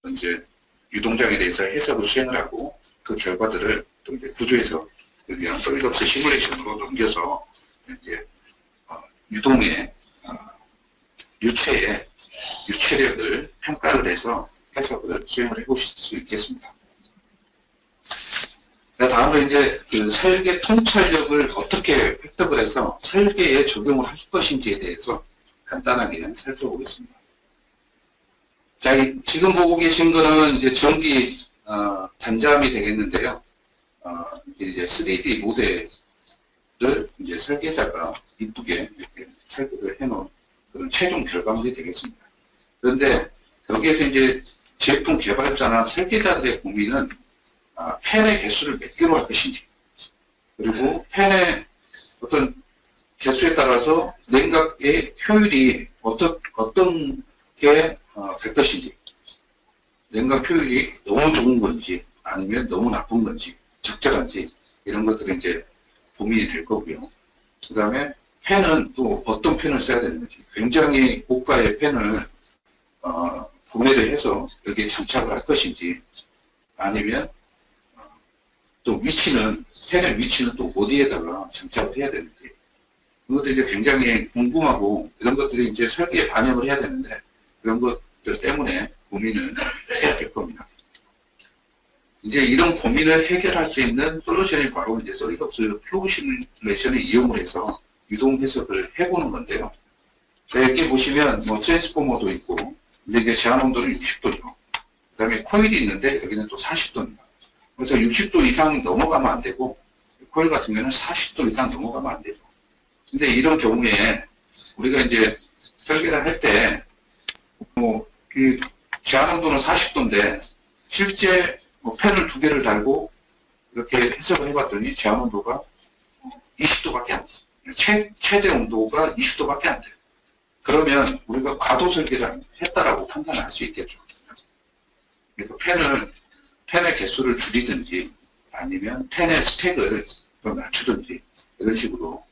이제 유동장에 대해서 해석을 수행을 하고 그 결과들을 또 이제 구조에서 그냥 솔리드웍스 시뮬레이션으로 넘겨서 이제 유동의 유체의 유체력을 평가를 해서 해석을 수행을 해보실 수 있겠습니다. 다음으로 이제 그 설계 통찰력을 어떻게 획득을 해서 설계에 적용을 할 것인지에 대해서 간단하게 살펴보겠습니다. 자, 지금 보고 계신 거는 이제 전기 단자함이 되겠는데요. 이제 3D 모델을 이제 설계자가 이쁘게 이렇게 설계를 해놓은 그런 최종 결과물이 되겠습니다. 그런데 여기에서 이제 제품 개발자나 설계자들의 고민은 팬의 개수를 몇 개로 할 것인지 그리고 팬의 어떤 개수에 따라서 냉각의 효율이 어떤 게 될 것인지 냉각 효율이 너무 좋은 건지 아니면 너무 나쁜 건지 적절한지 이런 것들은 이제 고민이 될 거고요. 그 다음에 팬은 또 어떤 팬을 써야 되는지 굉장히 고가의 팬을 구매를 해서 여기에 장착을 할 것인지 아니면 또 위치는 팬의 위치는 또 어디에다가 장착을 해야 되는지 이것도 이제 굉장히 궁금하고 이런 것들이 이제 설계에 반영을 해야 되는데 그런 것들 때문에 고민을 해야 될 겁니다. 이제 이런 고민을 해결할 수 있는 솔루션이 바로 이제 솔리드웍스 플로우 시뮬레이션을 이용을 해서 유동 해석을 해보는 건데요. 여기 보시면 뭐 트랜스포머도 있고 근데 이게 제한 온도는 60도죠. 그 다음에 코일이 있는데 여기는 또 40도입니다. 그래서 60도 이상이 넘어가면 안 되고 코일 같은 경우는 40도 이상 넘어가면 안 되죠. 근데 이런 경우에 우리가 이제 설계를 할 때 뭐 그 제한 온도는 40도인데 실제 뭐 팬을 두 개를 달고 이렇게 해석을 해봤더니 제한 온도가 20도밖에 안 돼요. 최대 온도가 20도밖에 안 돼요. 그러면 우리가 과도 설계를 했다라고 판단할 수 있겠죠. 그래서 팬의 개수를 줄이든지 아니면 팬의 스펙을 더 낮추든지 이런 식으로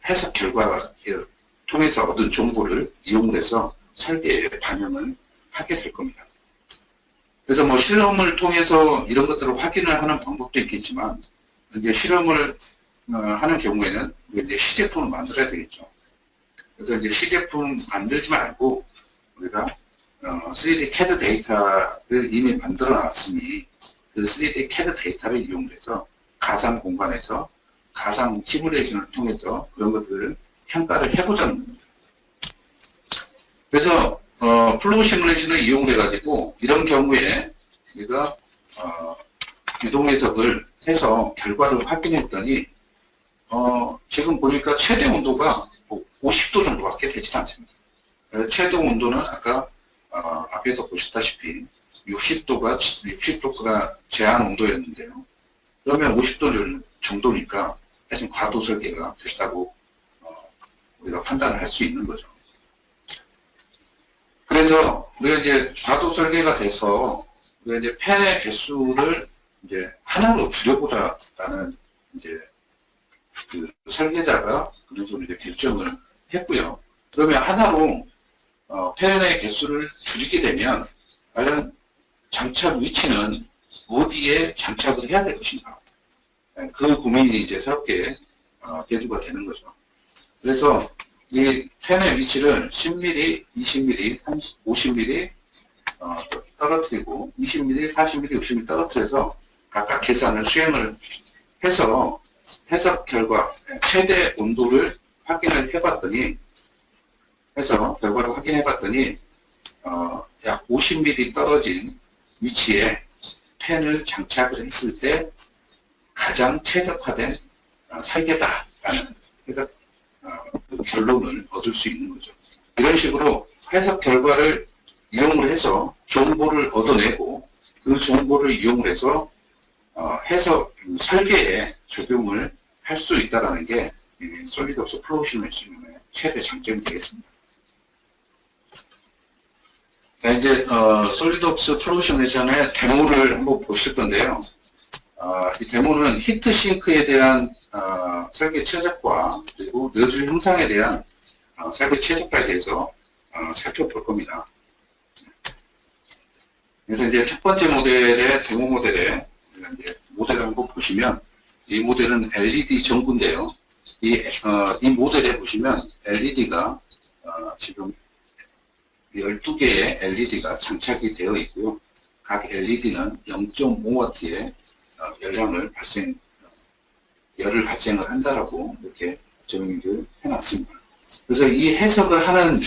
해석 결과를 통해서 얻은 정보를 이용해서 설계에 반영을 하게 될 겁니다. 그래서 뭐 실험을 통해서 이런 것들을 확인을 하는 방법도 있겠지만 이제 실험을 하는 경우에는 이제 시제품을 만들어야 되겠죠. 그래서 이제 시제품 만들지 말고 우리가 3D CAD 데이터를 이미 만들어 놨으니 그 3D CAD 데이터를 이용해서 가상 공간에서 가상 시뮬레이션을 통해서 그런 것들을 평가를 해보자는 겁니다. 그래서 플로우 시뮬레이션을 이용해 가지고 이런 경우에 우리가 유동 해석을 해서 결과를 확인했더니 지금 보니까 최대 온도가 50도 정도밖에 되지 않습니다. 최대 온도는 아까 앞에서 보셨다시피 60도가 제한 온도였는데요. 그러면 50도 정도니까 사실 과도 설계가 됐다고 우리가 판단을 할 수 있는 거죠. 그래서 우리가 이제 과도 설계가 돼서 우리가 이제 팬의 개수를 이제 하나로 줄여보자라는 이제 그 설계자가 그런 식으로 이제 결정을 했고요. 그러면 하나로 팬의 개수를 줄이게 되면 과연 장착 위치는 어디에 장착을 해야 될 것인가? 그 고민이 이제 새롭게 대두가 되는 거죠. 그래서 이 팬의 위치를 10mm, 20mm, 30, 50mm 떨어뜨리고 20mm, 40mm, 60mm 떨어뜨려서 각각 계산을 수행을 해서 해석 결과 최대 온도를 확인을 해봤더니 결과를 확인해봤더니 약 50mm 떨어진 위치에 팬을 장착을 했을 때 가장 최적화된 설계다라는 결론을 얻을 수 있는 거죠. 이런 식으로 해석 결과를 이용을 해서 정보를 얻어내고 그 정보를 이용을 해서 해석 설계에 적용을 할 수 있다는 게 솔리드웍스 플로우 시뮬레이션의 최대 장점이 되겠습니다. 자, 이제 솔리드웍스 플로우 시뮬레이션의 데모를 한번 보실 건데요. 이 데모는 히트싱크에 대한 설계 최적화 그리고 너즐 형상에 대한 설계 최적화에 대해서 살펴볼 겁니다. 그래서 이제 첫 번째 모델의 데모 모델에 이제 모델을 한번 보시면 이 모델은 LED 전구인데요. 이 모델에 보시면 LED가 지금 12개의 LED가 장착이 되어 있고요. 각 LED는 0.5W의 열을 발생을 한다라고 이렇게 정의를 해놨습니다. 그래서 이 해석을 하는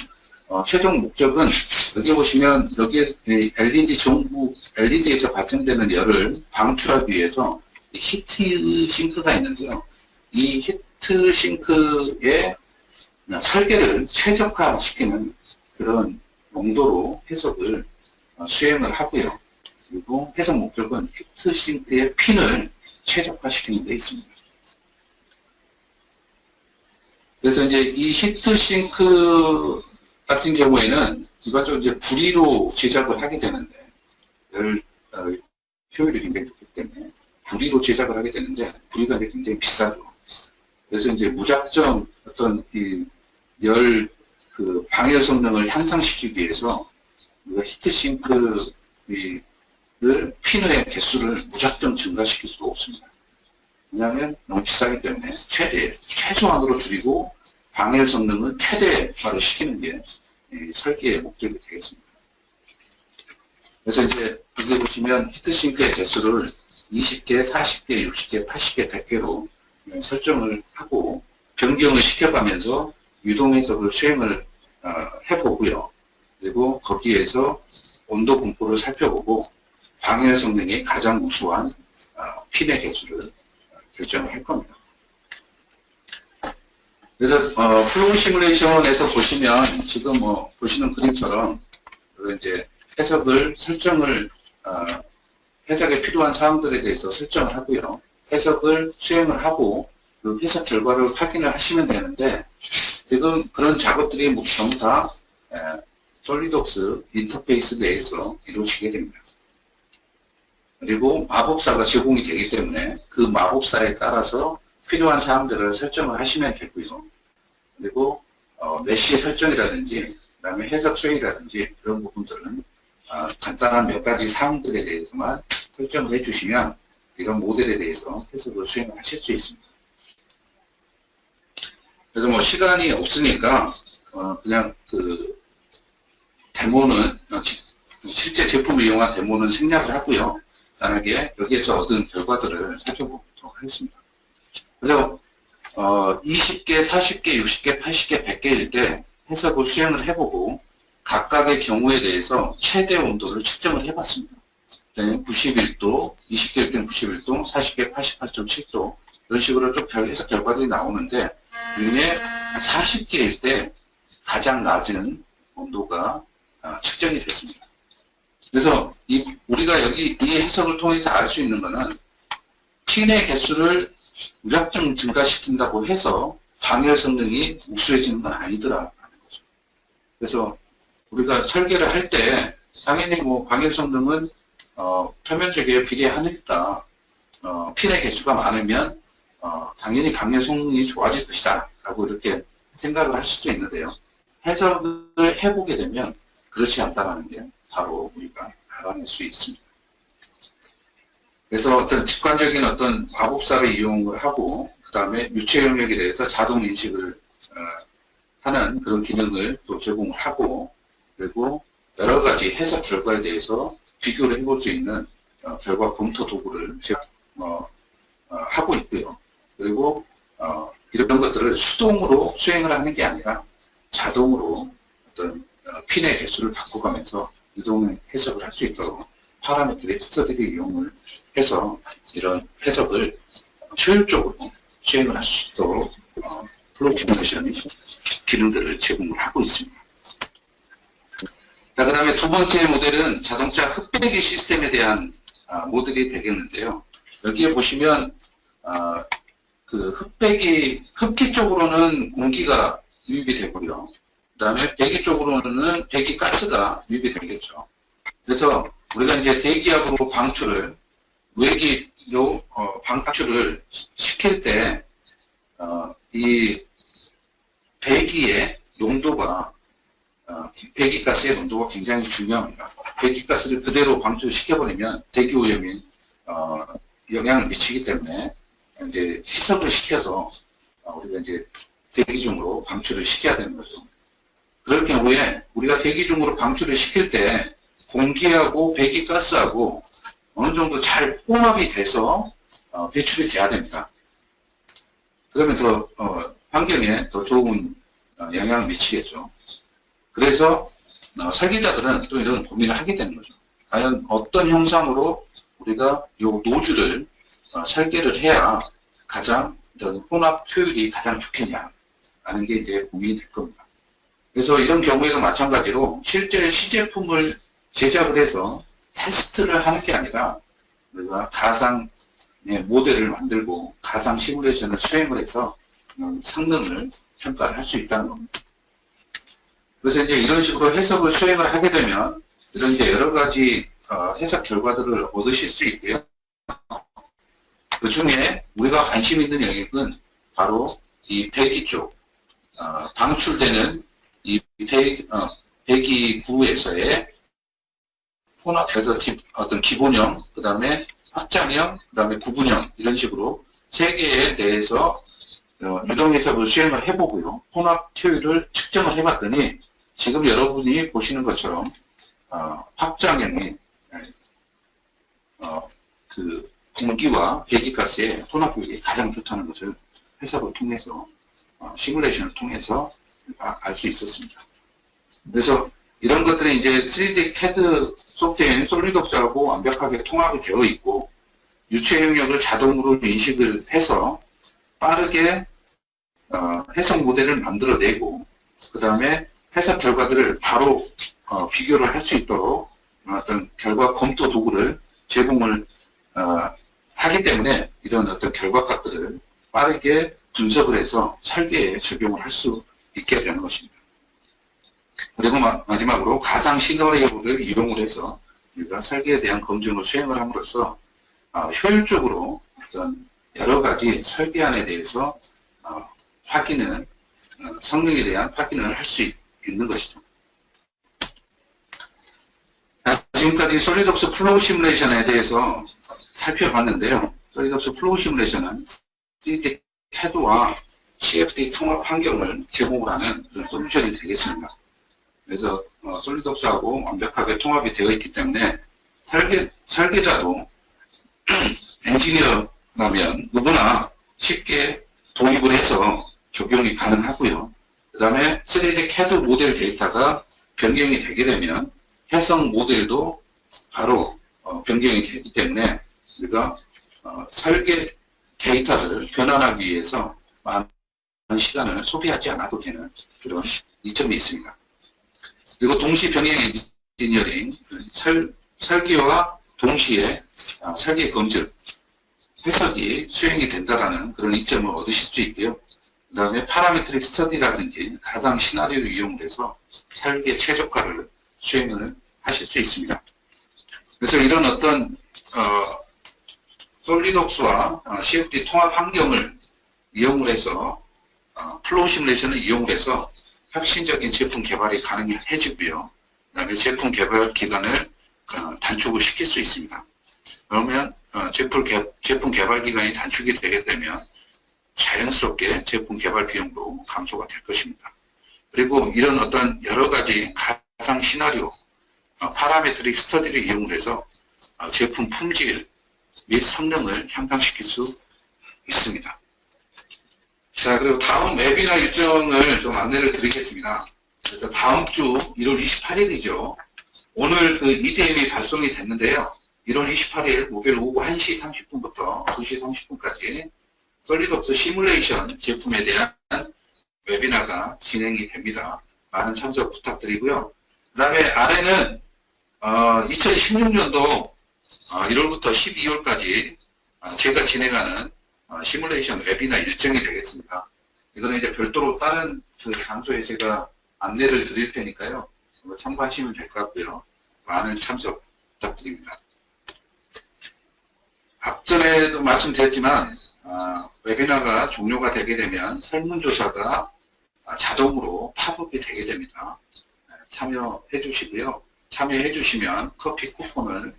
최종 목적은 여기 보시면 여기에 LED 전구 LED에서 발생되는 열을 방출하기 위해서 히트 싱크가 있는데요. 이 히트 싱크의 설계를 최적화시키는 그런 용도로 해석을 수행을 하고요. 그리고 해석 목적은 히트 싱크의 핀을 최적화시키는 데 있습니다. 그래서 이제 이 히트 싱크 같은 경우에는 일반적으로 이제 구리로 제작을 하게 되는데 효율이 굉장히 좋기 때문에 구리로 제작을 하게 되는데 구리가 굉장히 비싸죠. 그래서 이제 무작정 어떤 그 방열 성능을 향상시키기 위해서 우리가 히트싱크를 핀의 개수를 무작정 증가시킬 수가 없습니다. 왜냐하면 너무 비싸기 때문에 최소한으로 줄이고 방열 성능은 최대화로 시키는 게 설계의 목적이 되겠습니다. 그래서 이제 여기 보시면 히트싱크의 개수를 20개, 40개, 60개, 80개, 100개로 설정을 하고 변경을 시켜가면서 유동 해석을 수행을 해보고요. 그리고 거기에서 온도 분포를 살펴보고 방열 성능이 가장 우수한 핀의 개수를 결정을 할 겁니다. 그래서 플로우 시뮬레이션에서 보시면 지금 보시는 그림처럼 이제 해석을 설정을 해석에 필요한 사항들에 대해서 설정을 하고요. 해석을 수행을 하고 그 해석 결과를 확인을 하시면 되는데 지금 그런 작업들이 전부 다 솔리드웍스 인터페이스 내에서 이루어지게 됩니다. 그리고 마법사가 제공이 되기 때문에 그 마법사에 따라서 필요한 사항들을 설정을 하시면 되고요. 그리고 메쉬 설정이라든지 그다음에 해석 수행이라든지 그런 부분들은 간단한 몇 가지 사항들에 대해서만 설정을 해주시면 이런 모델에 대해서 해석을 수행을 하실 수 있습니다. 그래서 뭐 시간이 없으니까 그냥 그 데모는 실제 제품을 이용한 데모는 생략을 하고요. 간단하게 여기에서 얻은 결과들을 살펴보도록 하겠습니다. 그래서 20개, 40개, 60개, 80개, 100개일 때 해석을 수행을 해보고 각각의 경우에 대해서 최대 온도를 측정을 해봤습니다. 91도, 20개일 때는 91도, 40개 88.7도 이런 식으로 좀 해석 결과들이 나오는데 중에 40개일 때 가장 낮은 온도가 측정이 됐습니다. 그래서 우리가 여기 이 해석을 통해서 알 수 있는 것은 핀의 개수를 무작정 증가시킨다고 해서 방열 성능이 우수해지는 건 아니더라라는 거죠. 그래서 우리가 설계를 할 때 당연히 뭐 방열 성능은 표면적에 비례하니까 핀의 개수가 많으면 당연히 방열 성능이 좋아질 것이다 라고 이렇게 생각을 할 수도 있는데요. 해석을 해보게 되면 그렇지 않다라는 게 바로 우리가 알아낼 수 있습니다. 그래서 어떤 직관적인 어떤 마법사를 이용을 하고 그 다음에 유체 영역에 대해서 자동 인식을 하는 그런 기능을 또 제공을 하고 그리고 여러 가지 해석 결과에 대해서 비교를 해볼 수 있는 결과 검토 도구를 하고 있고요. 그리고 이런 것들을 수동으로 수행을 하는 게 아니라 자동으로 어떤 핀의 개수를 바꿔가면서 이동 해석을 할 수 있도록 파라미터의 스터디를 이용을 해서 이런 해석을 효율적으로 수행을 할 수 있도록 플로우 시뮬레이션이 기능들을 제공을 하고 있습니다. 자, 그 다음에 두 번째 모델은 자동차 흡배기 시스템에 대한 모델이 되겠는데요. 여기에 보시면 그 흡기 쪽으로는 공기가 유입이 되고요. 그 다음에 배기 쪽으로는 배기 가스가 유입이 되겠죠. 그래서 우리가 이제 대기압으로 방출을 방출을 시킬 때 이 배기의 용도가 배기가스의 농도가 굉장히 중요합니다. 배기가스를 그대로 방출시켜버리면 대기오염이 영향을 미치기 때문에 이제 희석을 시켜서 우리가 이제 대기 중으로 방출을 시켜야 되는 거죠. 그럴 경우에 우리가 대기 중으로 방출을 시킬 때 공기하고 배기가스하고 어느 정도 잘 혼합이 돼서 배출이 돼야 됩니다. 그러면 더 환경에 더 좋은 영향을 미치겠죠. 그래서 설계자들은 또 이런 고민을 하게 되는 거죠. 과연 어떤 형상으로 우리가 이 노즐을 설계를 해야 가장 혼합 효율이 가장 좋겠냐 하는 게 이제 고민이 될 겁니다. 그래서 이런 경우에도 마찬가지로 실제 시제품을 제작을 해서 테스트를 하는 게 아니라 우리가 가상 모델을 만들고 가상 시뮬레이션을 수행을 해서 성능을 평가를 할 수 있다는 겁니다. 그래서 이제 이런 식으로 해석을 수행을 하게 되면 이런 이제 여러 가지 해석 결과들을 얻으실 수 있고요. 그 중에 우리가 관심 있는 영역은 바로 이 배기 쪽, 방출되는 이 배기구에서의 혼합해서 어떤 기본형, 그 다음에 확장형, 그 다음에 구분형 이런 식으로 세 개에 대해서 유동 해석을 수행을 해보고요. 혼합 효율을 측정을 해봤더니 지금 여러분이 보시는 것처럼 확장형이 그 공기와 배기가스의 혼합 효율이 가장 좋다는 것을 해석을 통해서 시뮬레이션을 통해서 알 수 있었습니다. 그래서 이런 것들이 이제 3D CAD 소프트웨어인 솔리드웍스하고 완벽하게 통합이 되어 있고 유체 영역을 자동으로 인식을 해서 빠르게 해석 모델을 만들어내고 그 다음에 해석 결과들을 바로 비교를 할 수 있도록 어떤 결과 검토 도구를 제공을 하기 때문에 이런 어떤 결과값들을 빠르게 분석을 해서 설계에 적용을 할 수 있게 되는 것입니다. 그리고 마지막으로 가상 시나리오를 이용을 해서 우리가 설계에 대한 검증을 수행을 함으로써 효율적으로 어떤 여러 가지 설계안에 대해서 성능에 대한 확인을 할 수 있는 것이죠. 지금까지 솔리드웍스 플로우 시뮬레이션에 대해서 살펴봤는데요. 솔리드웍스 플로우 시뮬레이션은 3D CAD와 CFD 통합 환경을 제공을 하는 그런 솔루션이 되겠습니다. 그래서 솔리드웍스하고 완벽하게 통합이 되어 있기 때문에 설계자도 엔지니어라면 누구나 쉽게 도입을 해서 적용이 가능하고요. 그 다음에 3D CAD 모델 데이터가 변경이 되게 되면 해석 모델도 바로 변경이 되기 때문에 우리가 설계 데이터를 변환하기 위해서 많은 시간을 소비하지 않아도 되는 그런 이점이 있습니다. 그리고 동시 병행 엔지니어링, 설계와 동시에 설계 검증, 해석이 수행이 된다라는 그런 이점을 얻으실 수 있고요. 그 다음에 파라메트릭 스터디라든지 가상 시나리오를 이용해서 설계 최적화를 수행을 하실 수 있습니다. 그래서 이런 어떤 솔리드웍스와 CFD 통합 환경을 이용을 해서 플로우 시뮬레이션을 이용을 해서 혁신적인 제품 개발이 가능해지고요. 그 다음에 제품 개발 기간을 단축을 시킬 수 있습니다. 그러면 제품 개발 기간이 단축이 되게 되면 자연스럽게 제품 개발 비용도 감소가 될 것입니다. 그리고 이런 어떤 여러 가지 가상 시나리오, 파라메트릭 스터디를 이용해서 제품 품질 및 성능을 향상시킬 수 있습니다. 자, 그리고 다음 웨비나 일정을 좀 안내를 드리겠습니다. 그래서 다음 주 1월 28일이죠. 오늘 그 EDM이 발송이 됐는데요. 1월 28일 목요일 오후 1시 30분부터 2시 30분까지 솔리드웍스 시뮬레이션 제품에 대한 웨비나가 진행이 됩니다. 많은 참석 부탁드리고요. 그 다음에 아래는 2016년도 1월부터 12월까지 제가 진행하는 시뮬레이션 웨비나 일정이 되겠습니다. 이거는 이제 별도로 다른 그 장소에 제가 안내를 드릴 테니까요. 참고하시면 될 것 같고요. 많은 참석 부탁드립니다. 앞전에도 말씀드렸지만 웨비나가 종료가 되게 되면 설문조사가 자동으로 팝업이 되게 됩니다. 참여해 주시고요. 참여해 주시면 커피 쿠폰을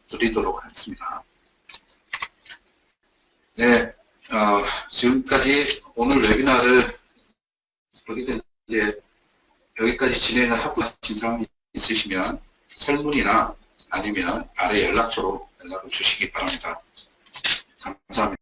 드리도록 하겠습니다. 네, 지금까지 오늘 웨비나를 이제 여기까지 진행을 하고 계신 사람이 있으시면 설문이나 아니면 아래 연락처로 연락을 주시기 바랍니다. 감사합니다.